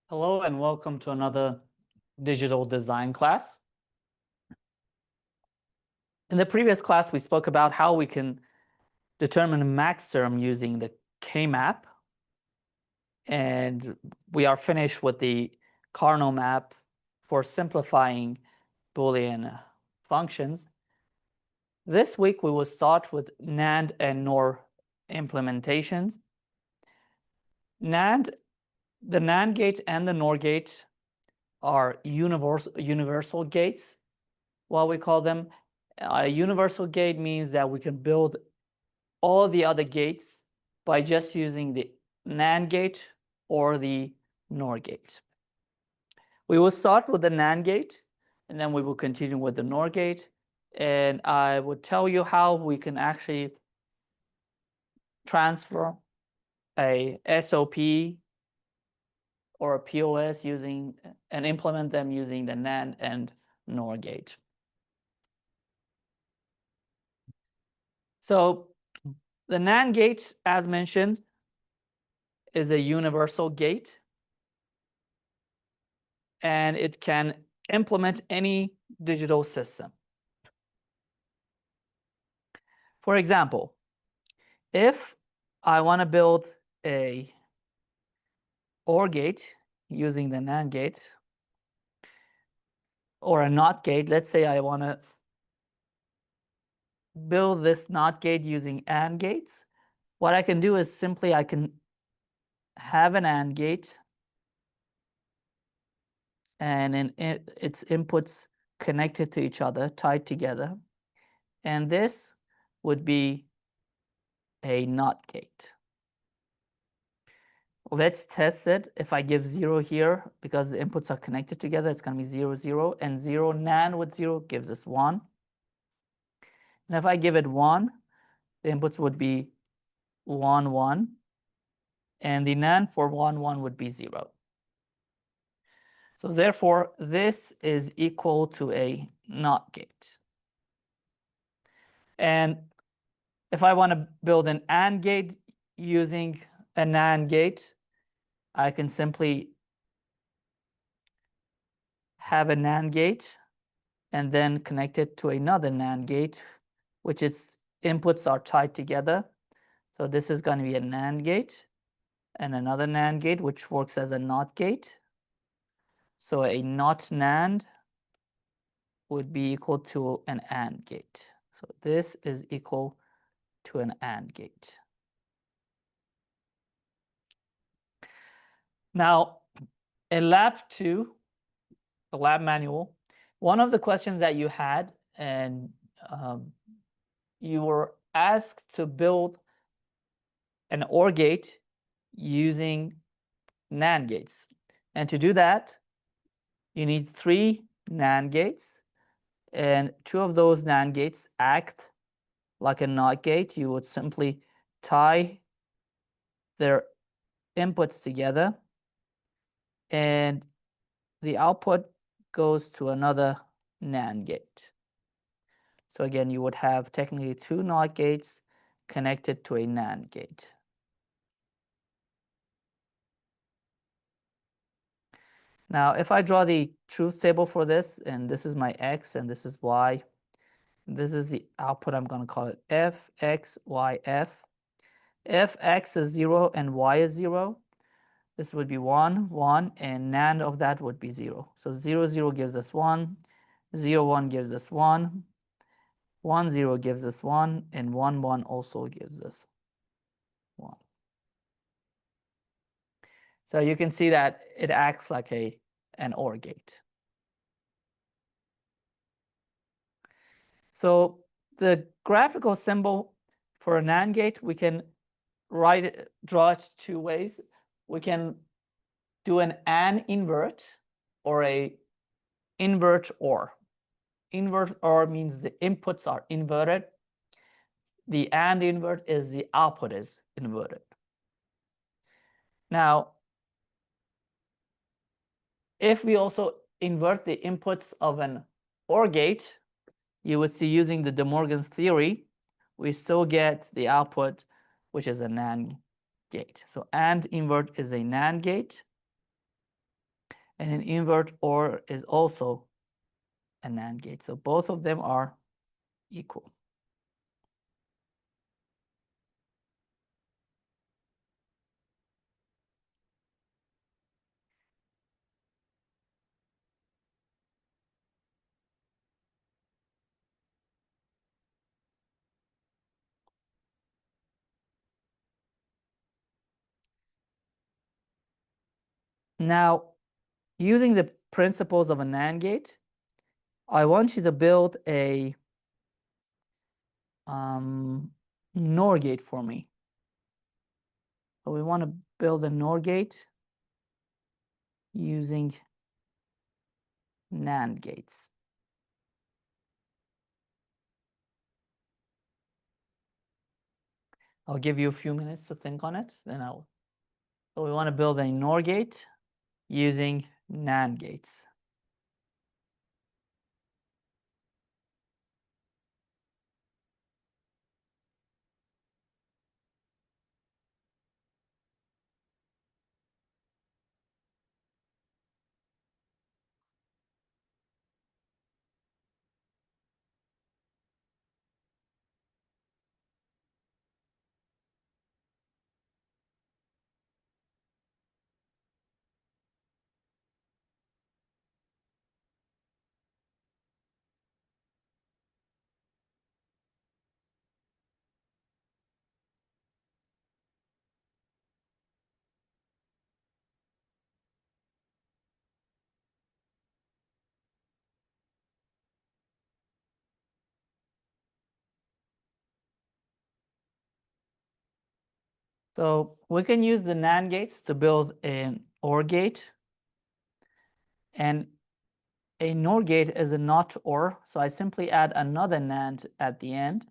Hello and welcome to another digital design class. In the previous class, we spoke about how we can determine a max term using the K-map. And we are finished with the Karnaugh map for simplifying Boolean functions. This week, we will start with NAND and NOR implementations. The NAND gate and the NOR gate are universal gates, what we call them. A universal gate means that we can build all the other gates by just using the NAND gate or the NOR gate. We will start with the NAND gate, and then we will continue with the NOR gate. And I will tell you how we can actually transfer a SOP or a POS using and implement them using the NAND and NOR gate. So the NAND gate, as mentioned, is a universal gate, and it can implement any digital system. For example, if I want to build a OR gate using the NAND gate or a NOT gate, let's say I want to build this NOT gate using AND gates, what I can do is simply I can have an AND gate and in its inputs connected to each other, tied together. And this would be a NOT gate. Let's test it. If I give 0 here, because the inputs are connected together, it's going to be 0, 0, and 0 NAND with 0 gives us 1. And if I give it 1, the inputs would be 1, 1, and the NAND for 1, 1 would be 0. So therefore, this is equal to a NOT gate. And if I want to build an AND gate using a NAND gate, I can simply have a NAND gate and then connect it to another NAND gate, which its inputs are tied together. So this is going to be a NAND gate and another NAND gate, which works as a NOT gate. So a NOT NAND would be equal to an AND gate. So this is equal to an AND gate. Now, in Lab 2, the lab manual, one of the questions that you had, and you were asked to build an OR gate using NAND gates. And to do that, you need 3 NAND gates, and 2 of those NAND gates act like a NOT gate. You would simply tie their inputs together, and the output goes to another NAND gate. So again, you would have technically 2 NOT gates connected to a NAND gate. Now, if I draw the truth table for this, and this is my X and this is Y, this is the output. I'm going to call it F, X, Y, F. If X is 0 and Y is 0, this would be 1, 1, and NAND of that would be 0. So 0, 0 gives us 1, 0, 1 gives us 1, 1, 0 gives us 1, and 1, 1 also gives us 1. So you can see that it acts like an OR gate. So the graphical symbol for a NAND gate, we can draw it 2 ways. We can do an AND invert or a invert OR. Invert OR means the inputs are inverted. The AND invert is the output is inverted. Now, if we also invert the inputs of an OR gate, you would see using the De Morgan's theory, we still get the output, which is a NAND gate. So AND invert is a NAND gate. and an invert OR is also a NAND gate. So both of them are equal. Now, using the principles of a NAND gate, I want you to build a NOR gate for me. So we want to build a NOR gate using NAND gates. I'll give you a few minutes to think on it, then I'll. So we want to build a NOR gate using NAND gates. So we can use the NAND gates to build an OR gate. And a NOR gate is a not OR. So I simply add another NAND at the end.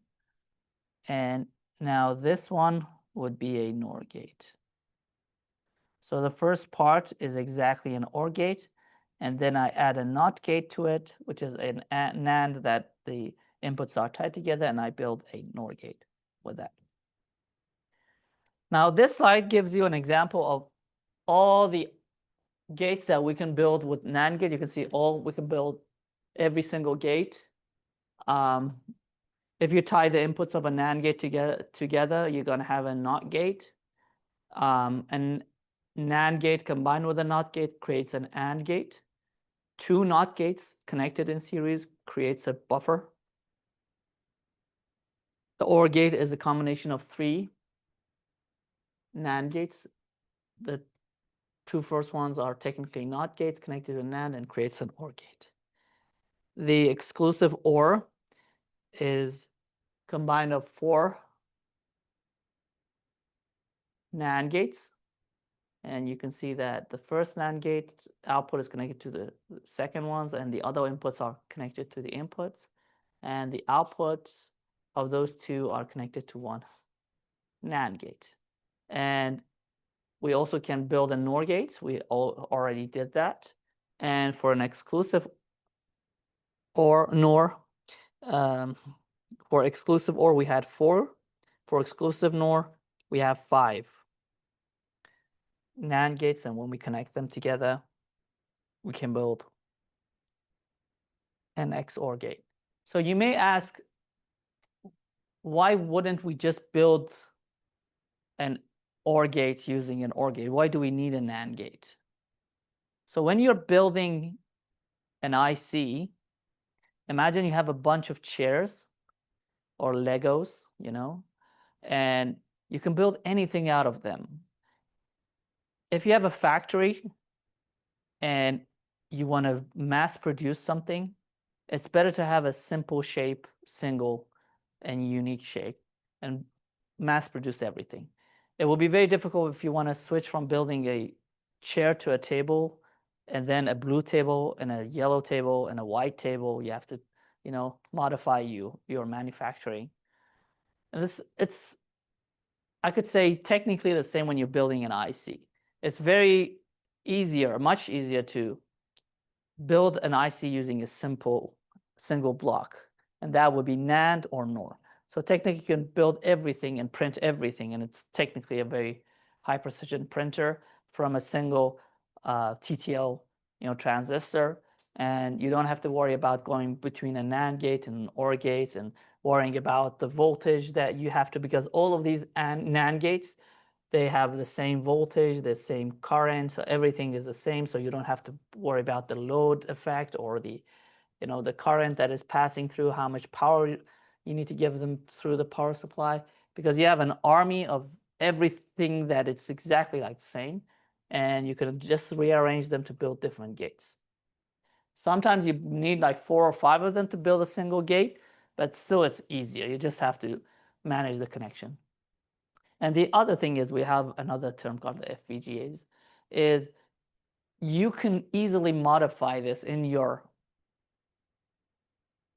And now this one would be a NOR gate. So the first part is exactly an OR gate. And then I add a NOT gate to it, which is an NAND that the inputs are tied together. And I build a NOR gate with that. Now, this slide gives you an example of all the gates that we can build with NAND gate. You can see we can build every single gate. If you tie the inputs of a NAND gate together, you're going to have a NOT gate. And NAND gate combined with a NOT gate creates an AND gate. Two NOT gates connected in series creates a buffer. The OR gate is a combination of three NAND gates. The two first ones are technically NOT gates connected to NAND and creates an OR gate. The exclusive OR is combined of four NAND gates. And you can see that the first NAND gate output is connected to the second ones, and the other inputs are connected to the inputs. And the outputs of those two are connected to one NAND gate. And we also can build a NOR gate. We already did that. And for an exclusive OR NOR, for exclusive OR, we had 4. For exclusive NOR, we have 5 NAND gates, and when we connect them together, we can build an XOR gate. So you may ask, why wouldn't we just build an OR gate using an OR gate? Why do we need a NAND gate? So when you're building an IC, imagine you have a bunch of chairs or Legos, and you can build anything out of them. If you have a factory and you want to mass produce something, it's better to have a simple shape, single and unique shape, and mass produce everything. It will be very difficult if you want to switch from building a chair to a table, and then a blue table and a yellow table and a white table. You have to, modify your manufacturing. And it's, I could say, technically the same when you're building an IC. It's very easier, much easier to build an IC using a simple single block, and that would be NAND or NOR. So technically you can build everything and print everything, and it's technically a very high precision printer from a single TTL transistor, and you don't have to worry about going between a NAND gate and an OR gate and worrying about the voltage that you have to, because all of these NAND gates, they have the same voltage, the same current, so everything is the same, so you don't have to worry about the load effect or the current that is passing through, how much power you need to give them through the power supply, because you have an army of everything that it's exactly like the same, and you can just rearrange them to build different gates. Sometimes you need like 4 or 5 of them to build a single gate, but still it's easier. You just have to manage the connection. And the other thing is, we have another term called the FPGAs, is you can easily modify this in your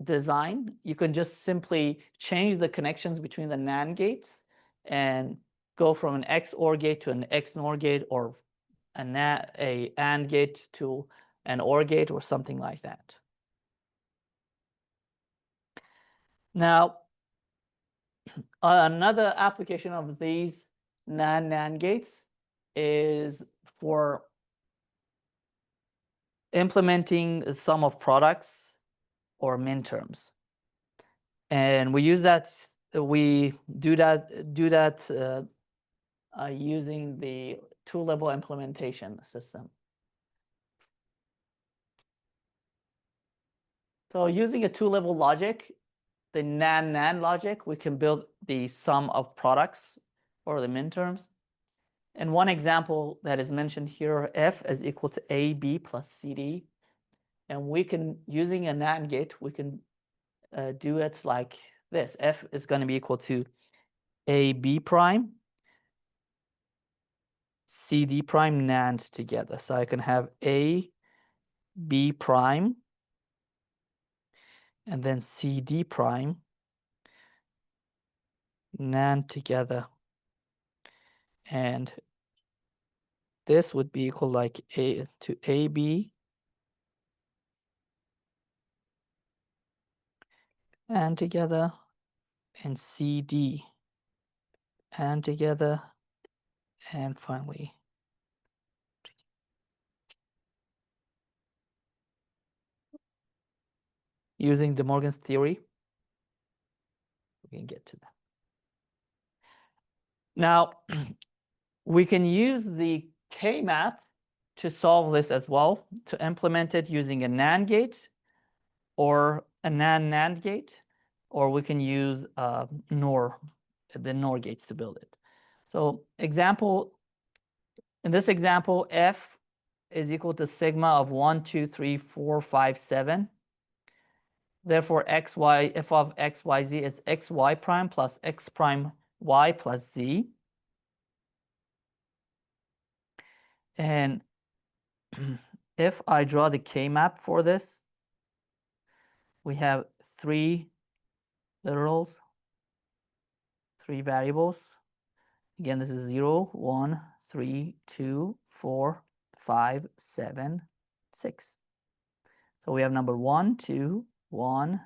design. You can just simply change the connections between the NAND gates and go from an XOR gate to an XNOR gate, or a AND gate to an OR gate, or something like that. Now, another application of these NAND gates is for implementing a sum of products or minterms, and we do that using the two-level implementation system. So using a two-level logic, the NAND logic, we can build the sum of products or the minterms. And one example that is mentioned here, F is equal to AB plus CD. And we can, using a NAND gate, we can do it like this. F is going to be equal to AB prime, CD prime NAND together. So I can have A, B prime, and then CD prime NAND together. And this would be equal like A to AB and together, and CD and together, and finally using De Morgan's theory, we can get to that. Now, we can use the K-map to solve this as well, to implement it using a NAND gate or a NAND gate, or we can use the NOR gates to build it. So in this example, F is equal to sigma of 1, 2, 3, 4, 5, 7. Therefore, f of x, y, z is x, y prime plus x prime y plus z. And if I draw the K-map for this, we have 3 literals, 3 variables. Again, this is 0, 1, 3, 2, 4, 5, 7, 6. So we have number 1, 2, 1,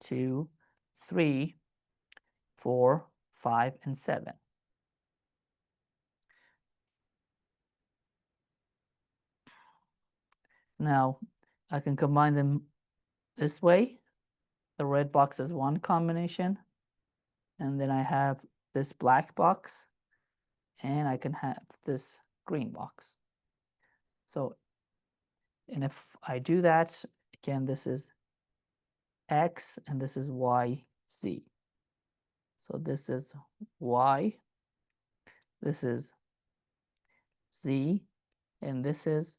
2, 3, 4, 5, and 7. Now, I can combine them this way. The red box is one combination, and then I have this black box, and I can have this green box. So, and if I do that, again, this is X and this is Y, Z. So this is Y, this is Z, and this is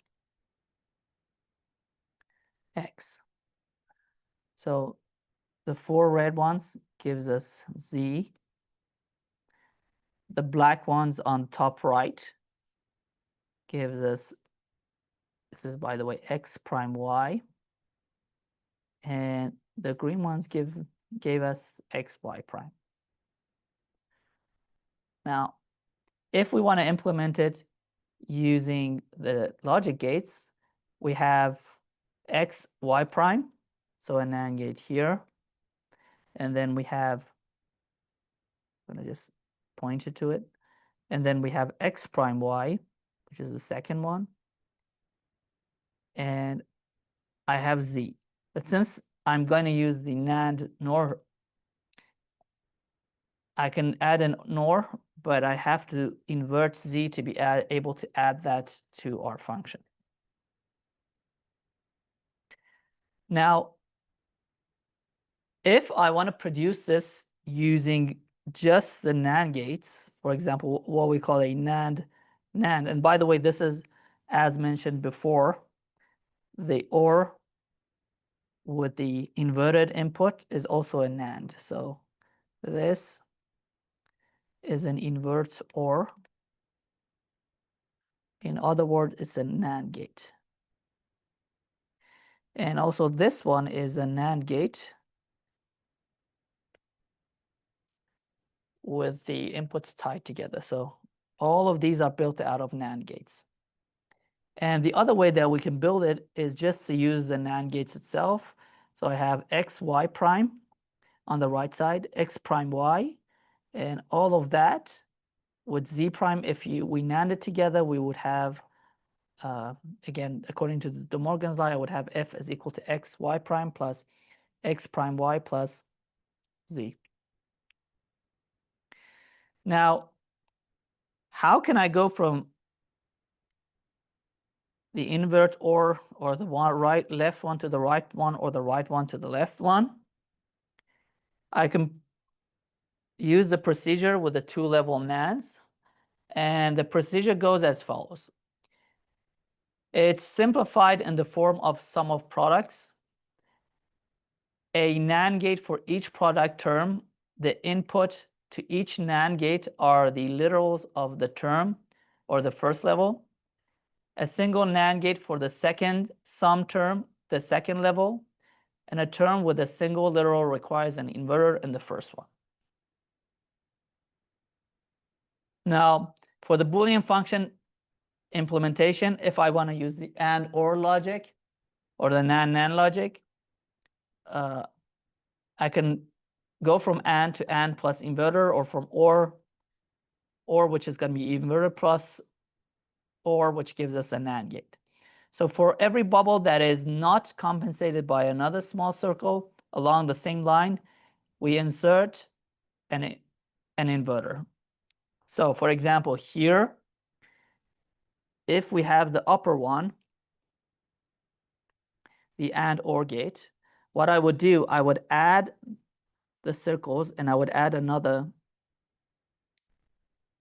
X. So the 4 red ones gives us Z. The black ones on top right gives us, this is, by the way, X prime Y. And the green ones gave us X, Y prime. Now, if we want to implement it using the logic gates, we have X, Y prime, so a NAND gate here. And then we have, I'm going to just point it to it. And then we have X prime Y, which is the second one. and I have Z. But since I'm going to use the NAND NOR, I can add an NOR, but I have to invert Z to be able to add that to our function. Now, if I want to produce this using just the NAND gates, for example, what we call a NAND, and by the way, this is, as mentioned before, the OR with the inverted input is also a NAND. So this is an invert OR. In other words, it's a NAND gate. And also this one is a NAND gate with the inputs tied together. So all of these are built out of NAND gates. And the other way that we can build it is just to use the NAND gates itself. So I have X, Y prime on the right side, X prime Y, and all of that with Z prime. If we NAND it together, we would have, again, according to the De Morgan's law, I would have F is equal to X, Y prime plus X prime Y plus Z. Now, how can I go from the invert or the one left one to the right one or the right one to the left one? I can use the procedure with the two-level NANDs, and the procedure goes as follows. It's simplified in the form of sum of products. A NAND gate for each product term, the input to each NAND gate are the literals of the term or the first level. A single NAND gate for the second sum term, the second level, and a term with a single literal requires an inverter in the first one. Now, for the Boolean function implementation, if I want to use the AND OR logic or the NAND logic, I can go from AND to AND plus inverter, or from OR, which is going to be inverter plus OR, which gives us a NAND gate. So for every bubble that is not compensated by another small circle along the same line, we insert an inverter. So for example, here, if we have the upper one, the AND OR gate, what I would do, I would add the circles and I would add another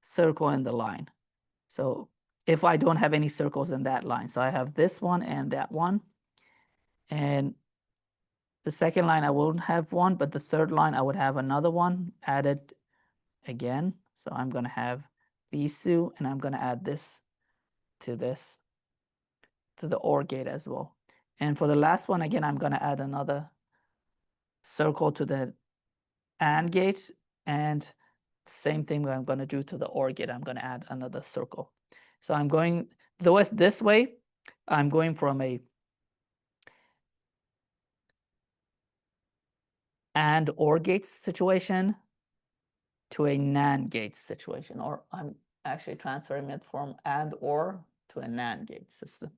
circle in the line. So if I don't have any circles in that line, so I have this one and that one, and the second line I won't have one, but the third line I would have another one added again. So I'm going to have these two, and I'm going to add this to the OR gate as well. And for the last one, again, I'm going to add another circle to the AND gate, and same thing I'm going to do to the OR gate. I'm going to add another circle. So I'm going this way. I'm going from a AND OR gate situation to a NAND gate situation, or I'm actually transferring it from AND OR to a NAND gate system.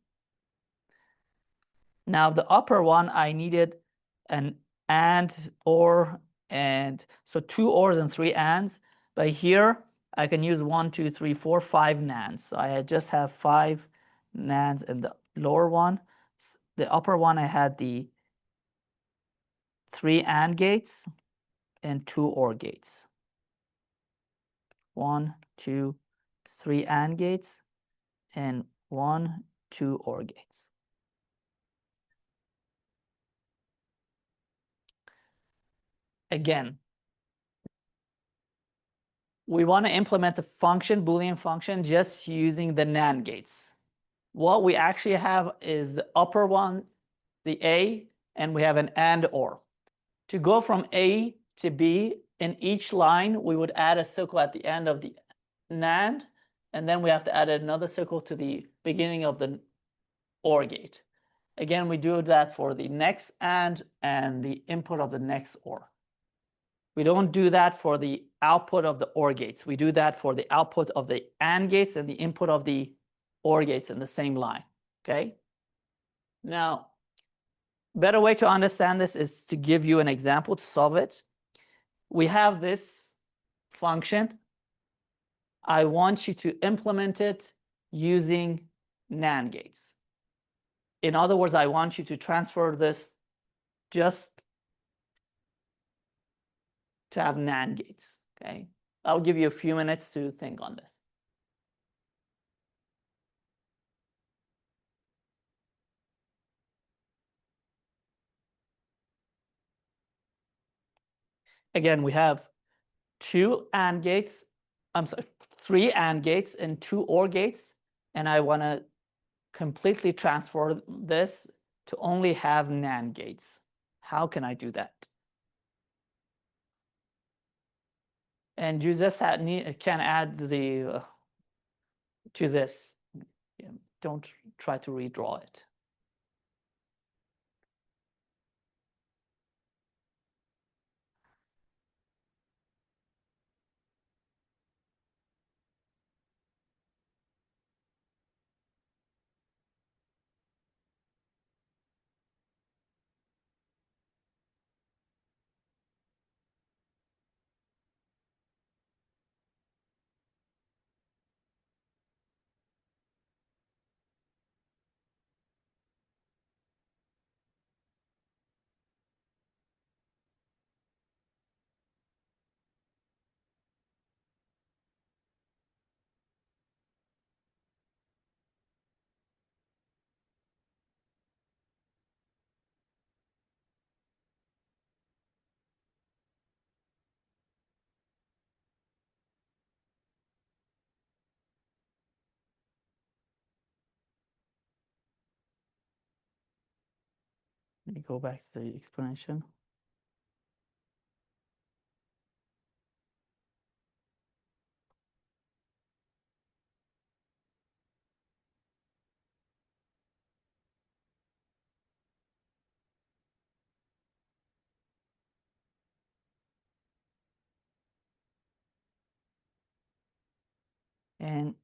Now the upper one, I needed an AND OR, and so 2 ORs and 3 ANDs. But here I can use 1, 2, 3, 4, 5 NANDs. So I just have 5 NANDs in the lower one. The upper one, I had the 3 AND gates and 2 OR gates. 1, 2, 3 AND gates and 1, 2 OR gates. Again, we want to implement the function, Boolean function, just using the NAND gates. What we actually have is the upper one, the A, and we have an AND OR. To go from A to B, in each line, we would add a circle at the end of the NAND, and then we have to add another circle to the beginning of the OR gate. Again, we do that for the next AND and the input of the next OR. We don't do that for the output of the OR gates. We do that for the output of the AND gates and the input of the OR gates in the same line, okay? Now, better way to understand this is to give you an example to solve it. We have this function. I want you to implement it using NAND gates. In other words, I want you to transfer this just to have NAND gates, okay? I'll give you a few minutes to think on this. Again, we have two AND gates, I'm sorry, 3 AND gates and 2 OR gates, and I want to completely transfer this to only have NAND gates. How can I do that? And you just can add the to this. Don't try to redraw it. Let me go back to the explanation. And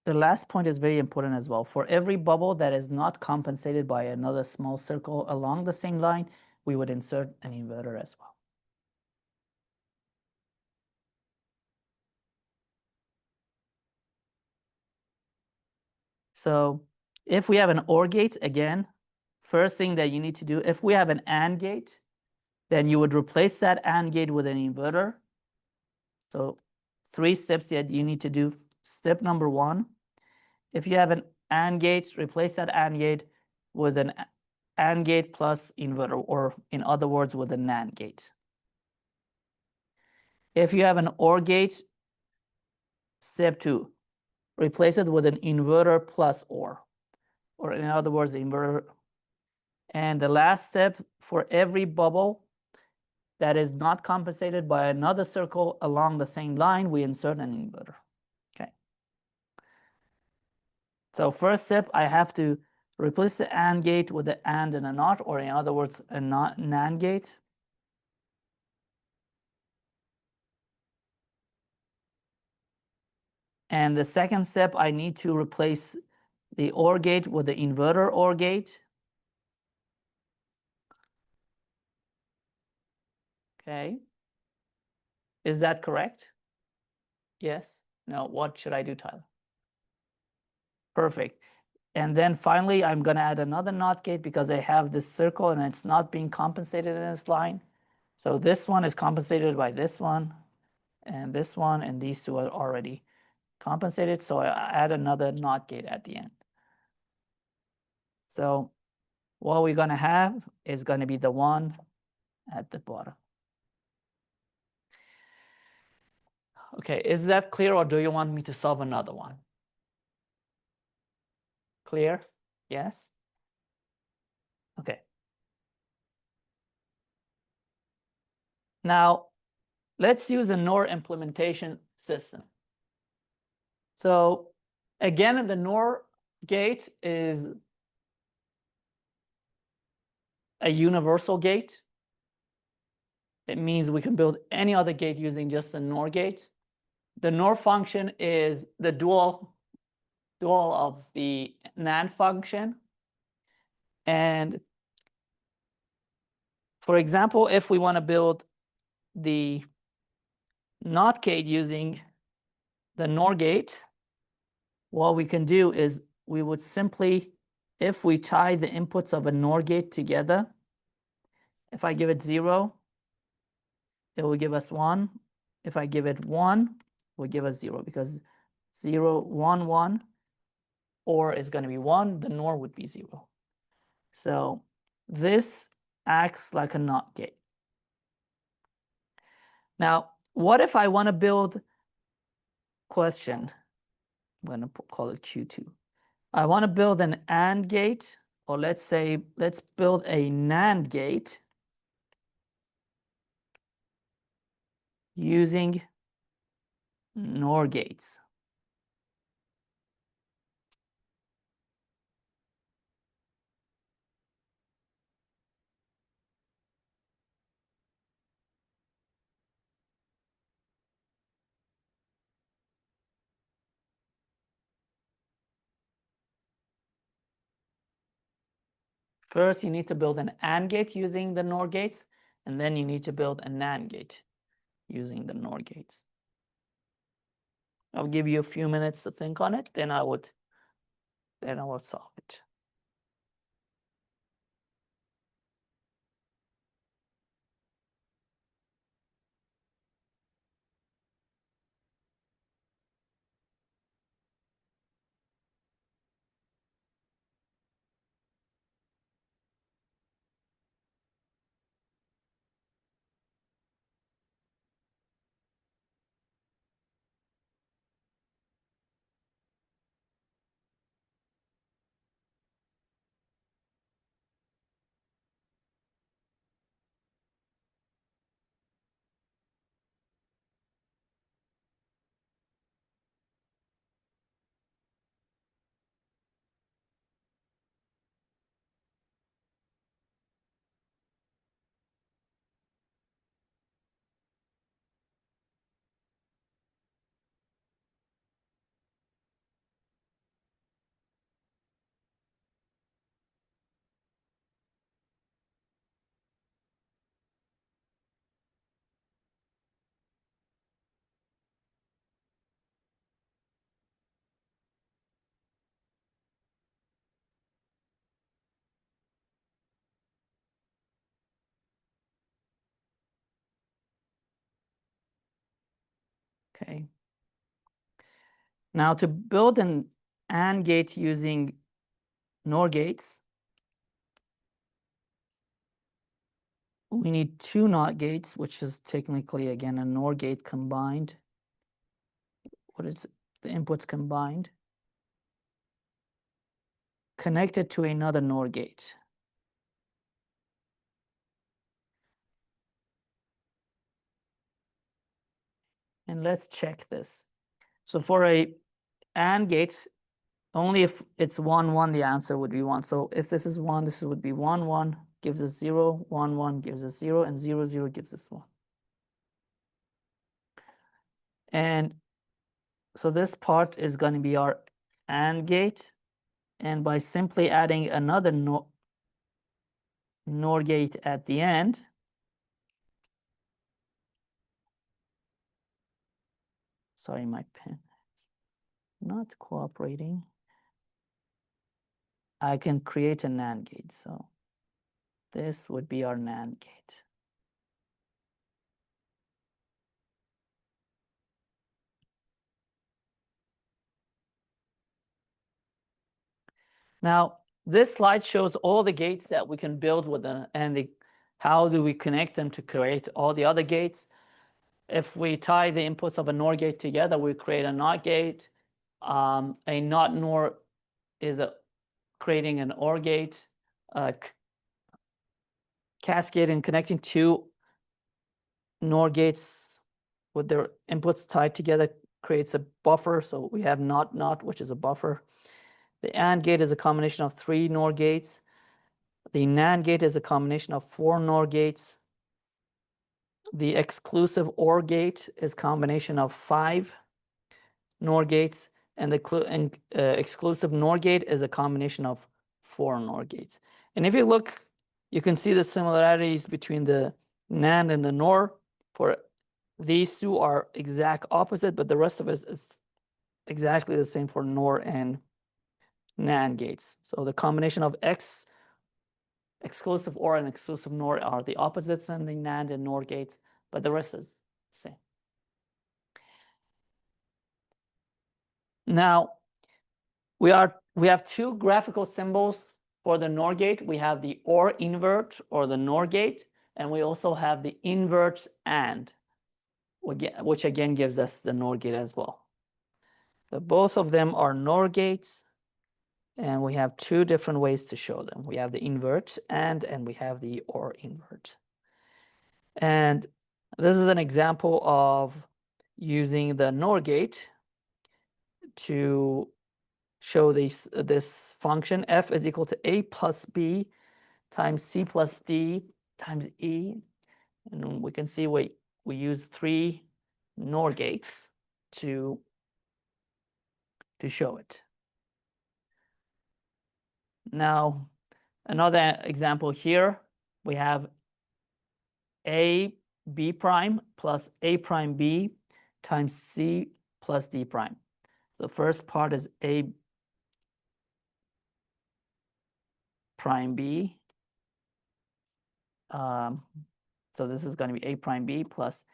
the last point is very important as well. For every bubble that is not compensated by another small circle along the same line, we would insert an inverter as well. So if we have an OR gate, again, first thing that you need to do, if we have an AND gate, then you would replace that AND gate with an inverter. So 3 steps that you need to do. Step number 1, if you have an AND gate, replace that AND gate with an AND gate plus inverter, or in other words, with a NAND gate. If you have an OR gate, step 2, replace it with an inverter plus OR, or in other words, the inverter. And the last step, for every bubble that is not compensated by another circle along the same line, we insert an inverter. Okay. So first step, I have to replace the AND gate with the AND and a NOT, or in other words, a NAND gate. And the second step, I need to replace the OR gate with the inverter OR gate. Okay. Is that correct? Yes? No, what should I do, Tyler? Perfect. And then finally, I'm going to add another NOT gate because I have this circle and it's not being compensated in this line. So this one is compensated by this one, and these two are already compensated. So I add another NOT gate at the end. So what we're going to have is going to be the one at the bottom. Okay, is that clear, or do you want me to solve another one? Clear? Yes? Okay. Now, let's use a NOR implementation system. So again, the NOR gate is a universal gate. It means we can build any other gate using just a NOR gate. The NOR function is the dual of the NAND function. And for example, if we want to build the NOT gate using the NOR gate, what we can do is we would simply, if we tie the inputs of a NOR gate together, if I give it 0, it will give us 1. If I give it 1, it will give us 0, because 0, 1, 1, or is going to be 1, the NOR would be 0. So this acts like a NOT gate. Now, what if I want to build question? I'm going to call it Q2. I want to build an AND gate, or let's build a NAND gate using NOR gates. First, you need to build an AND gate using the NOR gates, and then you need to build a NAND gate using the NOR gates. I'll give you a few minutes to think on it, then I would solve it. Okay. Now to build an AND gate using NOR gates, we need 2 NOT gates, which is technically, again, a NOR gate combined. What is the inputs combined? Connected to another NOR gate. And let's check this. So for a AND gate, only if it's 1, 1, the answer would be 1. So if this is 1, this would be 1, 1, gives us 0, 1, 1 gives us 0, and 0, 0 gives us 1. And so this part is going to be our AND gate. And by simply adding another NOR gate at the end, sorry, my pen not cooperating, I can create a NAND gate. So this would be our NAND gate. Now, this slide shows all the gates that we can build with them, and how do we connect them to create all the other gates. If we tie the inputs of a NOR gate together, we create a NOT gate. A NOT NOR is creating an OR gate. Cascading, connecting 2 NOR gates with their inputs tied together creates a buffer. So we have NOT NOT, which is a buffer. The AND gate is a combination of 3 NOR gates. The NAND gate is a combination of 4 NOR gates. The exclusive OR gate is a combination of 5 NOR gates, and the exclusive NOR gate is a combination of 4 NOR gates. And if you look, you can see the similarities between the NAND and the NOR. For these two are exact opposite, but the rest of it is exactly the same for NOR and NAND gates. So the combination of exclusive OR and exclusive NOR are the opposites in the NAND and NOR gates, but the rest is the same. Now, we have two graphical symbols for the NOR gate. We have the OR invert or the NOR gate, and we also have the invert AND, which again gives us the NOR gate as well. So both of them are NOR gates, and we have two different ways to show them. We have the invert AND, and we have the OR invert. And this is an example of using the NOR gate to show this function. F is equal to A plus B times C plus D times E. And we can see we use 3 NOR gates to show it. Now, another example here, we have A B prime plus A prime B times C plus D prime. So the first part is A prime B. So this is going to be A prime B plus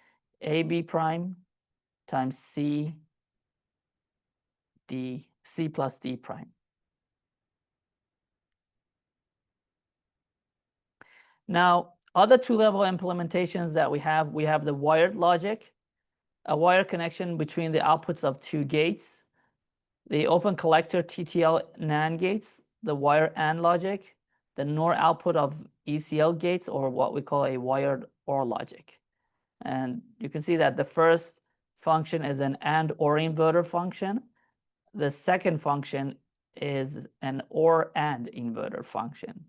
AB prime times C plus D prime. Now, other two-level implementations that we have the wired logic, a wire connection between the outputs of 2 gates, the open collector TTL NAND gates, the wire AND logic, the NOR output of ECL gates, or what we call a wired OR logic. And you can see that the first function is an AND OR inverter function. The second function is an OR AND inverter function.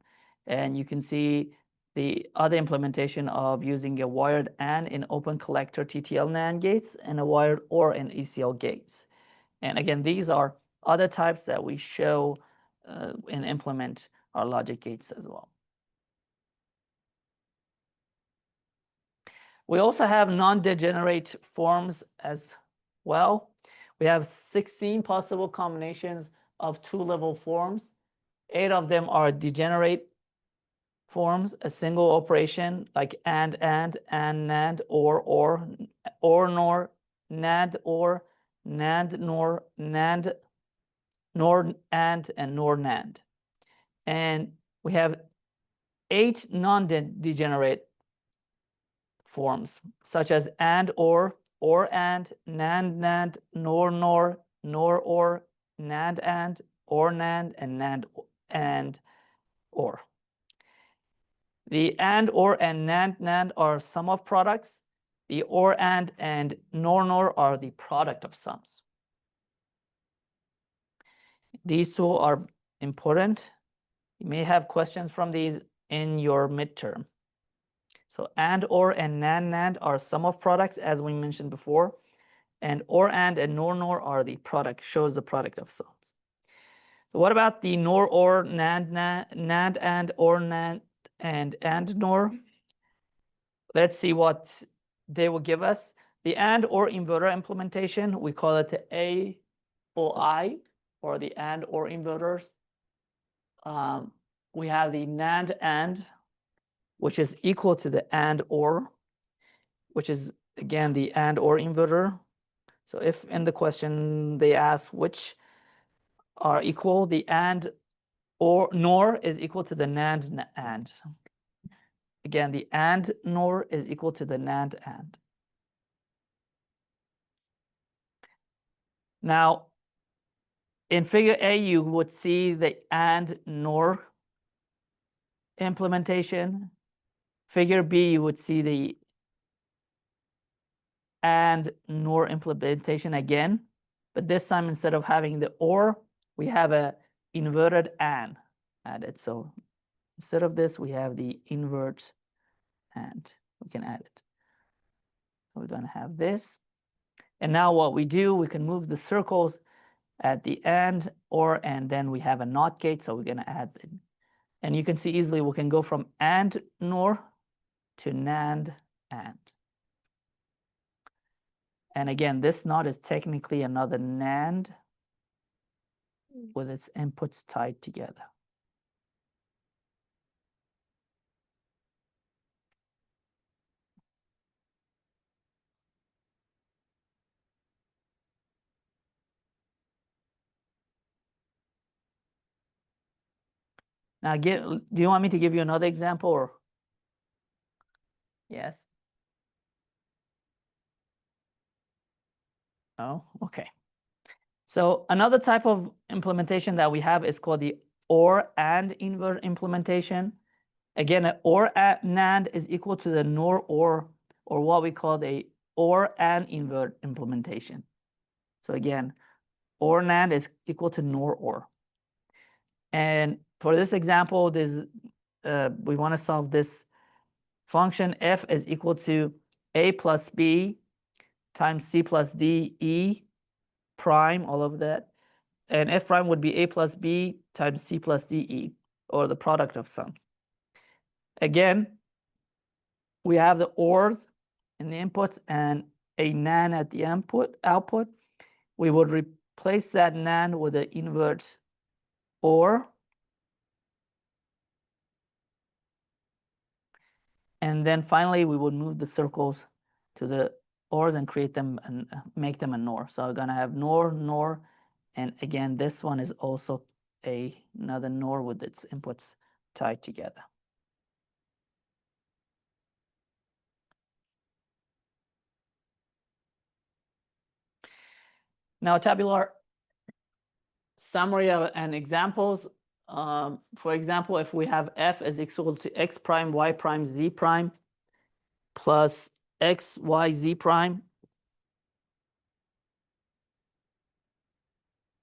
And you can see the other implementation of using a wired AND in open collector TTL NAND gates and a wired OR in ECL gates. And again, these are other types that we show and implement our logic gates as well. We also have non-degenerate forms as well. We have 16 possible combinations of two-level forms. 8 of them are degenerate forms, a single operation like AND, NAND, OR, NOR, NAND, OR, NAND, NOR, NAND, NOR, AND, and NOR, NAND. And we have 8 non-degenerate forms, such as AND, OR, AND, NAND, NAND, NOR, NOR, NOR, OR, NAND, AND, OR, NAND, and NAND, and OR. The AND, OR, and NAND, NAND are sum of products. The OR, AND, and NOR, NOR are the product of sums. These two are important. You may have questions from these in your midterm. So AND, OR, and NAND, NAND are sum of products, as we mentioned before. And OR, AND, and NOR, NOR are the product, shows the product of sums. So what about the NOR, OR, NAND, NAND, AND, OR, NAND, and NOR? Let's see what they will give us. The AND, OR inverter implementation, we call it the AOI, or the AND, OR inverters. We have the NAND, AND, which is equal to the AND, OR, which is, again, the AND, OR inverter. So if in the question they ask which are equal, the AND, OR, NOR is equal to the NAND, AND. Again, the AND, NOR is equal to the NAND, AND. Now, in figure A, you would see the AND, NOR implementation. Figure B, you would see the AND, NOR implementation again, but this time instead of having the OR, we have a inverted AND added. So instead of this, we have the invert AND. We can add it. So we're going to have this. And now what we do, we can move the circles at the AND, OR, and then we have a NOT gate. So we're going to add the And you can see easily we can go from AND NOR to NAND AND. And again, this NOT is technically another NAND with its inputs tied together. Now, do you want me to give you another example or? Yes. Oh, okay. So another type of implementation that we have is called the OR AND invert implementation. Again, an OR NAND is equal to the NOR OR, or what we call the OR AND invert implementation. So again, OR NAND is equal to NOR OR. And for this example, we want to solve this function. F is equal to A plus B times C plus D E prime, all of that. And F prime would be A plus B times C plus D E, or the product of sums. Again, we have the ORs in the inputs and a NAND at the output. We would replace that NAND with an invert OR. And then finally, we would move the circles to the ORs and create them and make them a NOR. So we're going to have NOR, NOR. And again, this one is also another NOR with its inputs tied together. Now, tabular summary and examples. For example, if we have F is equal to X prime, Y prime, Z prime, plus X, Y, Z prime,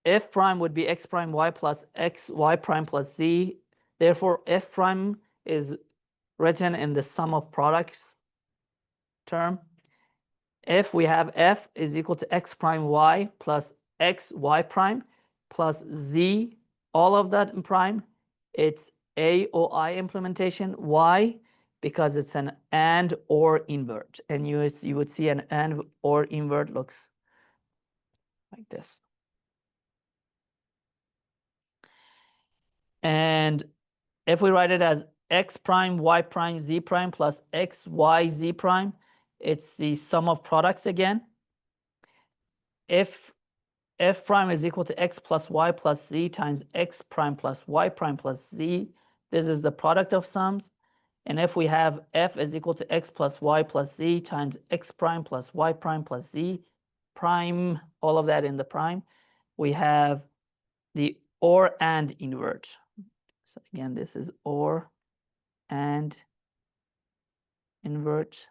F prime would be X prime, Y plus X, Y prime plus Z. Therefore, F prime is written in the sum of products term. If we have F is equal to X prime, Y plus X, Y prime plus Z, all of that in prime, it's A O I implementation. Why? Because it's an AND OR invert. And you would see an AND OR invert looks like this. And if we write it as X prime, Y prime, Z prime plus X, Y, Z prime, it's the sum of products again. If F prime is equal to X plus Y plus Z times X prime plus Y prime plus Z, this is the product of sums. And if we have F is equal to X plus Y plus Z times X prime plus Y prime plus Z prime, all of that in the prime, we have the OR AND invert. So again, this is OR AND invert.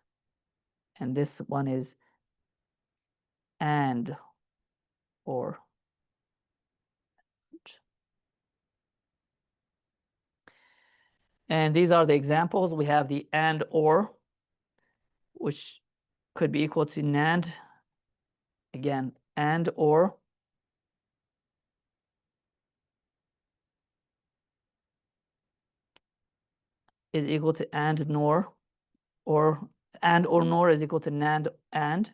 And this one is AND OR. And these are the examples. We have the AND OR, which could be equal to NAND. Again, AND OR is equal to AND NOR, or AND OR NOR is equal to NAND AND.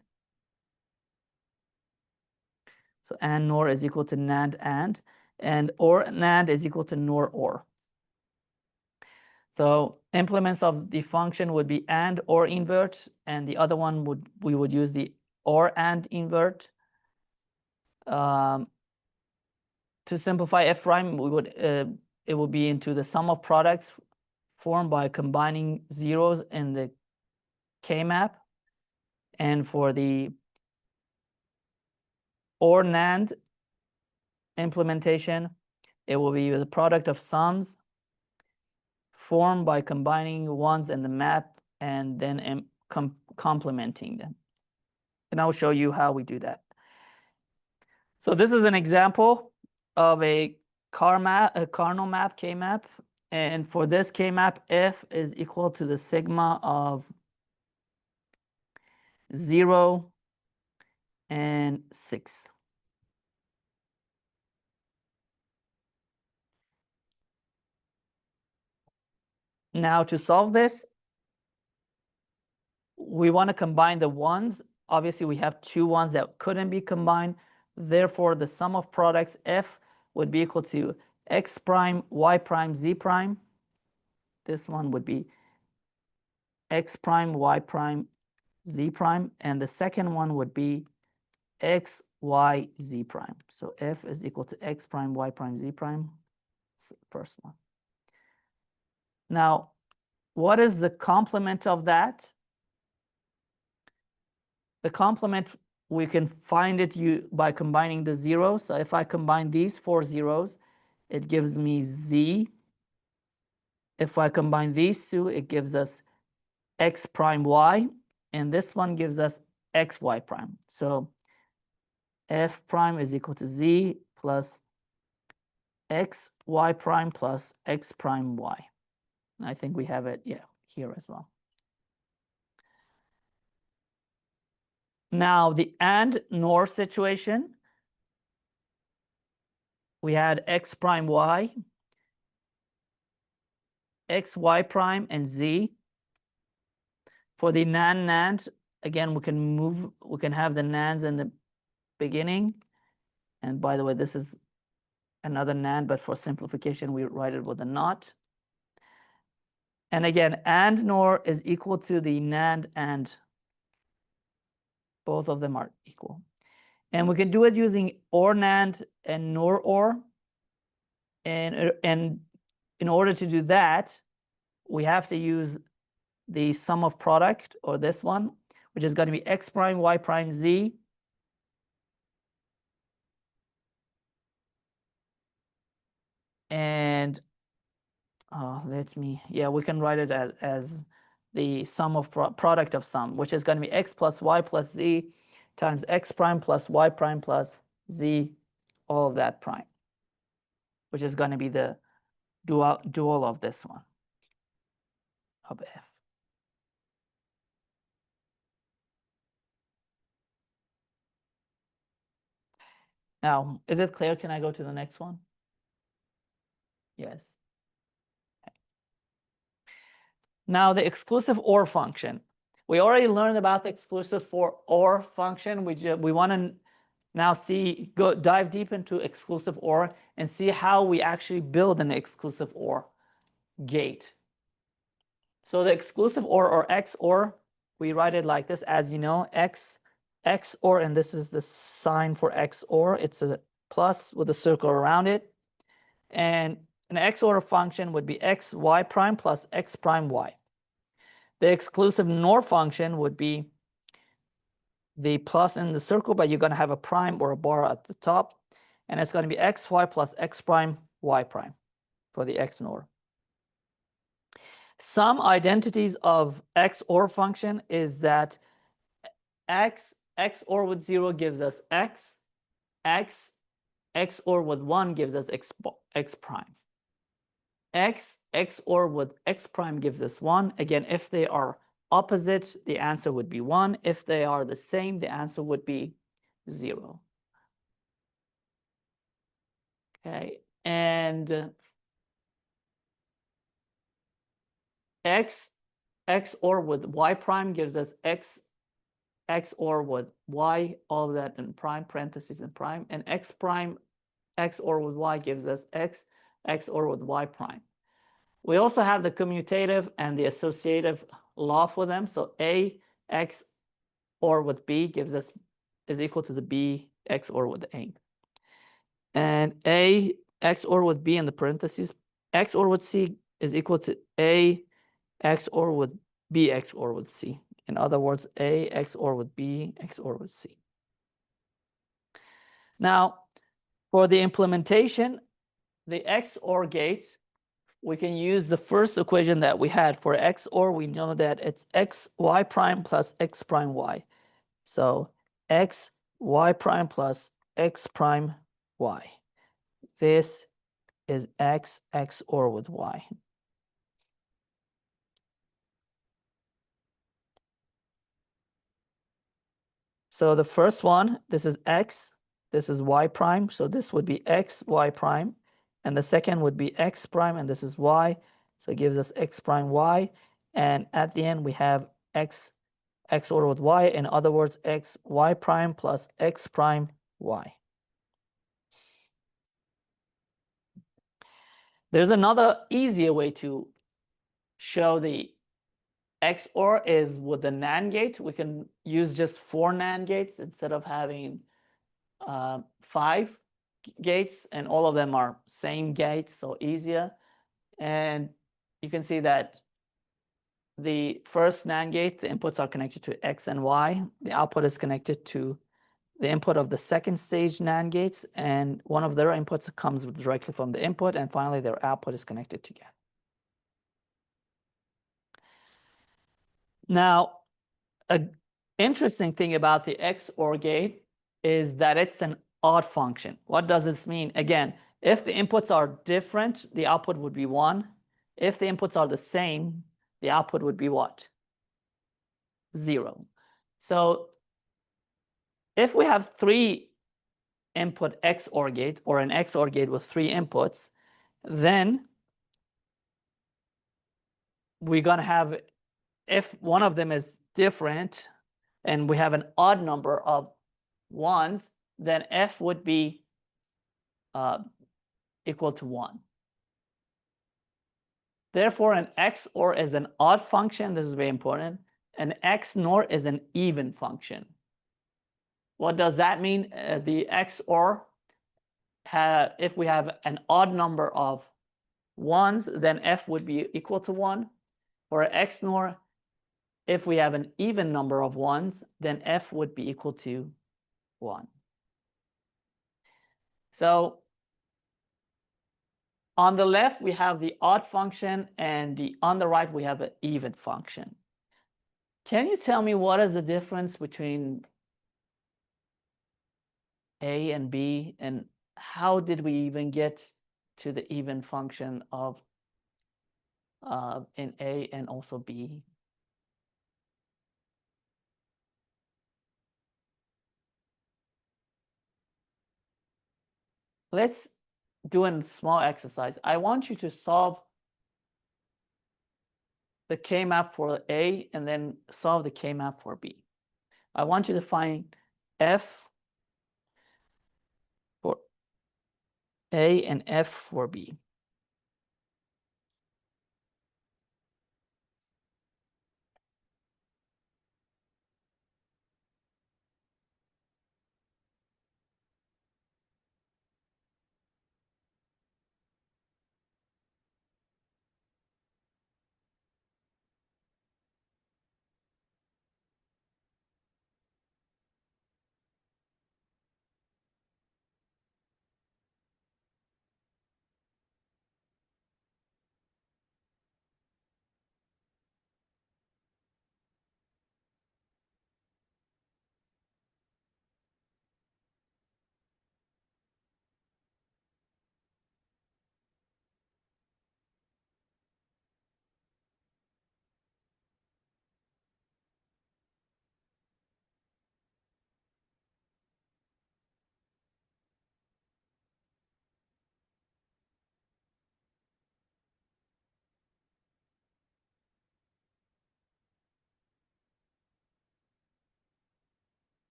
So AND NOR is equal to NAND and OR NAND is equal to NOR OR. So implements of the function would be AND OR invert, and the other one we would use the OR AND invert. To simplify F prime, we would it would be into the sum of products formed by combining zeros in the K-map. And for the OR NAND implementation, it will be the product of sums formed by combining ones in the map and then complementing them. And I'll show you how we do that. So this is an example of a Karnaugh map, K-map. And for this K-map, F is equal to the sigma of 0 and 6. Now to solve this, we want to combine the ones. Obviously, we have two ones that couldn't be combined. Therefore, the sum of products f would be equal to x prime, y prime, z prime. This one would be x prime, y prime, z prime. And the second one would be x, y, z prime. So f is equal to x prime, y prime, z prime. First one. Now, what is the complement of that? The complement, we can find it by combining the zeros. So if I combine these four zeros, it gives me z. If I combine these two, it gives us x prime y. And this one gives us xy prime. So f prime is equal to z plus x y prime plus x prime y. And I think we have it, yeah, here as well. Now the and nor situation, we had x prime y, x y prime, and z. For the NAND, again, we can have the NANDs in the beginning. And by the way, this is another NAND, but for simplification, we write it with a not. And again, and nor is equal to the NAND and. Both of them are equal. And we can do it using OR NAND and NOR OR. And in order to do that, we have to use the sum of product, or this one, which is going to be x prime, y prime, z. And we can write it as the sum of product of sum, which is going to be x plus y plus z times x prime plus y prime plus z, all of that prime, which is going to be the dual of this one, of f. Now, is it clear? Can I go to the next one? Yes. Okay. Now, the exclusive OR function. We already learned about the exclusive OR function. We want to now dive deep into exclusive OR and see how we actually build an exclusive OR gate. So the exclusive OR, or XOR, we write it like this, as you know, XOR, and this is the sign for XOR. It's a plus with a circle around it. And an XOR function would be x y prime plus x prime y. The exclusive NOR function would be the plus in the circle, but you're going to have a prime or a bar at the top. And it's going to be xy plus x prime y prime for the XNOR. Some identities of XOR function is that XOR with 0 gives us x, XOR with 1 gives us x prime. XOR with x prime gives us 1. Again, if they are opposite, the answer would be 1. If they are the same, the answer would be 0. Okay, and XOR with y prime gives us x, XOR with y, all of that in prime, parentheses in prime, and x prime XOR with y gives us x, XOR with y prime. We also have the commutative and the associative law for them. So A XOR with B is equal to the B XOR with A. And A XOR with B in the parentheses, XOR with C is equal to A XOR with B XOR with C. In other words, A XOR with B XOR with C. Now, for the implementation, the XOR gate, we can use the first equation that we had for XOR. We know that it's x y prime plus x prime y. So x y prime plus x prime y. This is x XOR with y. So the first one, this is x, this is y prime. So this would be x y prime. And the second would be x prime, and this is y. So it gives us x prime y. And at the end, we have x ordered with y. In other words, x y prime plus x prime y. There's another easier way to show the XOR is with the NAND gate. We can use just 4 NAND gates instead of having 5 gates, and all of them are same gate, so easier. And you can see that the first NAND gate, the inputs are connected to X and Y. The output is connected to the input of the second stage NAND gates, and one of their inputs comes directly from the input, and finally their output is connected together. Now, an interesting thing about the XOR gate is that it's an odd function. What does this mean? Again, if the inputs are different, the output would be 1. If the inputs are the same, the output would be what? 0. So if we have 3 input XOR gate, or an XOR gate with 3 inputs, then we're going to have, if one of them is different and we have an odd number of ones, then F would be equal to 1. Therefore, an XOR is an odd function. This is very important. An XNOR is an even function. What does that mean? The XOR, if we have an odd number of ones, then F would be equal to 1. For XNOR, if we have an even number of ones, then F would be equal to 1. So on the left, we have the odd function, and on the right, we have an even function. Can you tell me what is the difference between A and B, and how did we even get to the even function of in A and also B? Let's do a small exercise. I want you to solve the K-map for A and then solve the K-map for B. I want you to find F for A and F for B.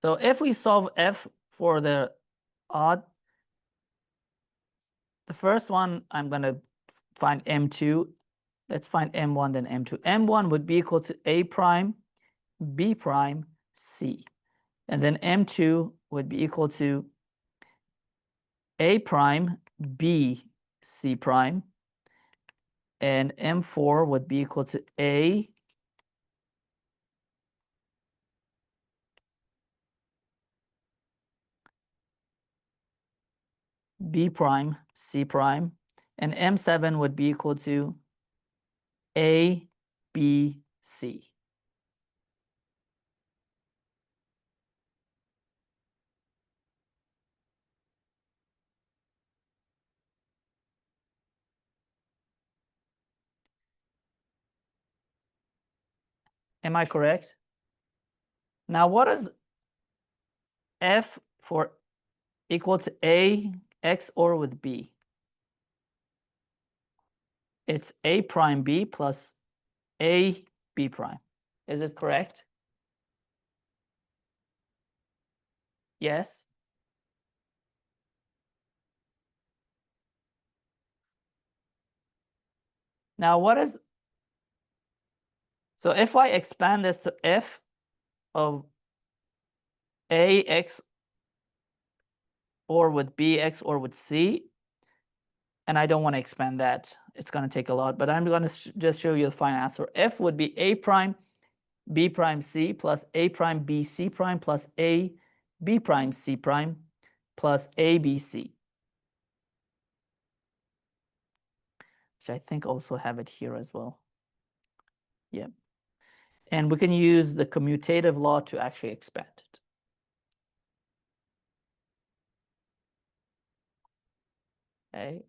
So if we solve F for the odd, the first one, I'm going to find M2. Let's find M1, then M2. M1 would be equal to A prime, B prime, C. And then M2 would be equal to A prime, B, C prime. And M4 would be equal to A, B prime, C prime. And M7 would be equal to A, B, C. Am I correct? Now, what is F for equal to A XOR with B? It's A prime B plus A B prime. Is it correct? Yes. Now, what is, so if I expand this to F of AX or with BX or with C, and I don't want to expand that, it's going to take a lot, but I'm going to just show you the final answer. F would be A prime B prime C plus A prime B C prime plus A B prime C prime plus A B C, which I think also have it here as well. Yep. And we can use the commutative law to actually expand it. Okay.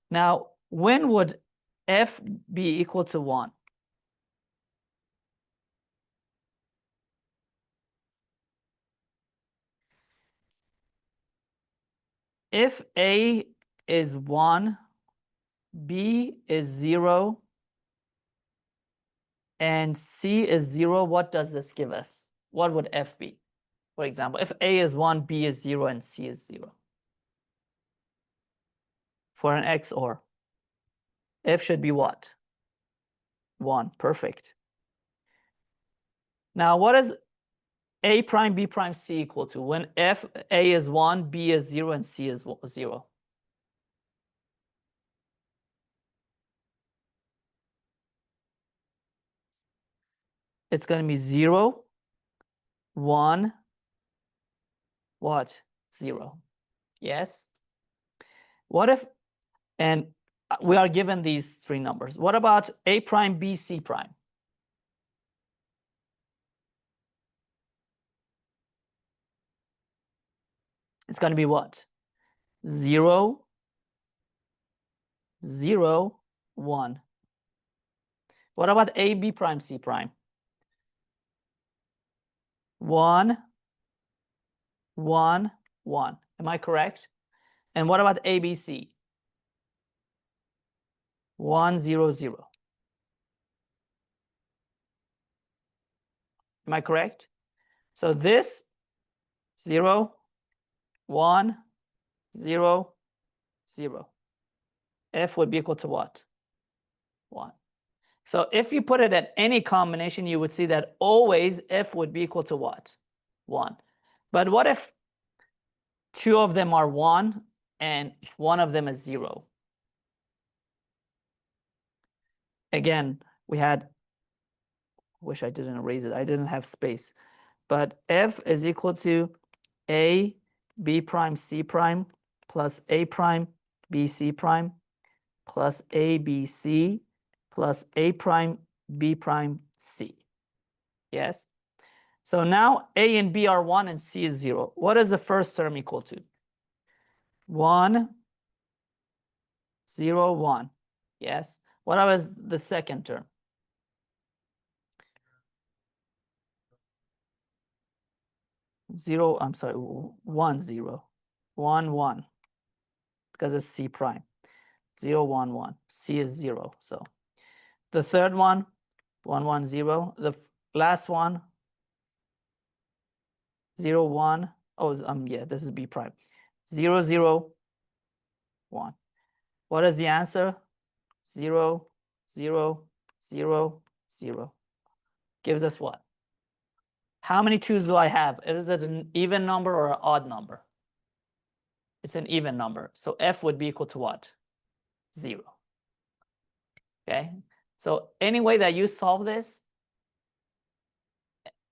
Now, when would F be equal to 1? If A is 1, B is 0, and C is 0, what does this give us? What would F be? For example, if A is 1, B is 0, and C is 0. For an XOR, F should be what? 1. Perfect. Now, what is A prime B prime C equal to when F A is 1, B is 0, and C is 0? It's going to be 0, 1, what? 0. Yes? What if, and we are given these three numbers. What about A prime B C prime? It's going to be what? 0, 0, 1. What about A B prime C prime? 1, 1, 1. Am I correct? And what about ABC? 1, 0, 0. Am I correct? So this 0, 1, 0, 0. F would be equal to what? 1. So if you put it at any combination, you would see that always F would be equal to what? 1. But what if two of them are 1 and one of them is 0? Again, we had, wish I didn't erase it. I didn't have space. But F is equal to A B prime C prime plus A prime B C prime plus A B C plus A prime B prime C. Yes? So now A and B are 1 and C is 0. What is the first term equal to? 1, 0, 1. Yes? What was the second term? 0, I'm sorry, 1, 0. 1, 1. Because it's C prime. 0, 1, 1. C is 0. So the third one, 1, 1, 0. The last one, 0, 1. Oh, yeah, this is B prime. 0, 0, 1. What is the answer? 0, 0, 0, 0. Gives us what? How many 2's do I have? Is it an even number or an odd number? It's an even number. So F would be equal to what? 0. Okay. So any way that you solve this,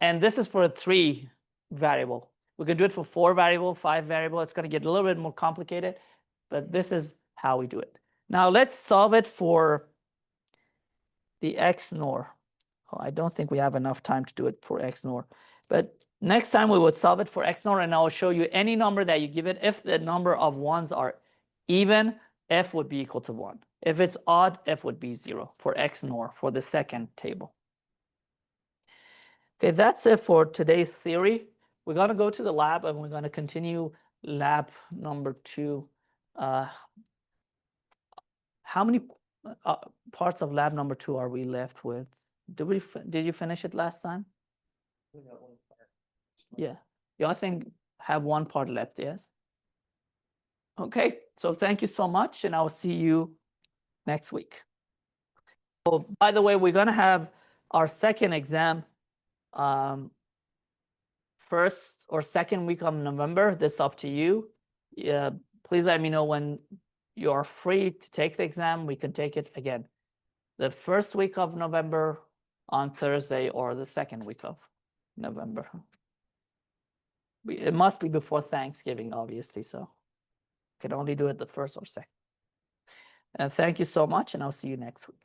and this is for a 3 variable. We could do it for 4 variable, 5 variable. It's going to get a little bit more complicated, but this is how we do it. Now let's solve it for the XNOR. Oh, I don't think we have enough time to do it for XNOR, but next time we would solve it for XNOR, and I will show you any number that you give it. If the number of ones are even, F would be equal to 1. If it's odd, F would be 0 for XNOR for the second table. Okay, that's it for today's theory. We're going to go to the lab and we're going to continue lab number 2. How many parts of lab number 2 are we left with? Did you finish it last time? Yeah, you I think have one part left, yes? Okay, so thank you so much, and I'll see you next week. Oh, by the way, we're going to have our second exam first or second week of November. This is up to you. Yeah, please let me know when you are free to take the exam. We can take it again the first week of November on Thursday or the second week of November. It must be before Thanksgiving, obviously, so can only do it the first or second. And thank you so much, and I'll see you next week.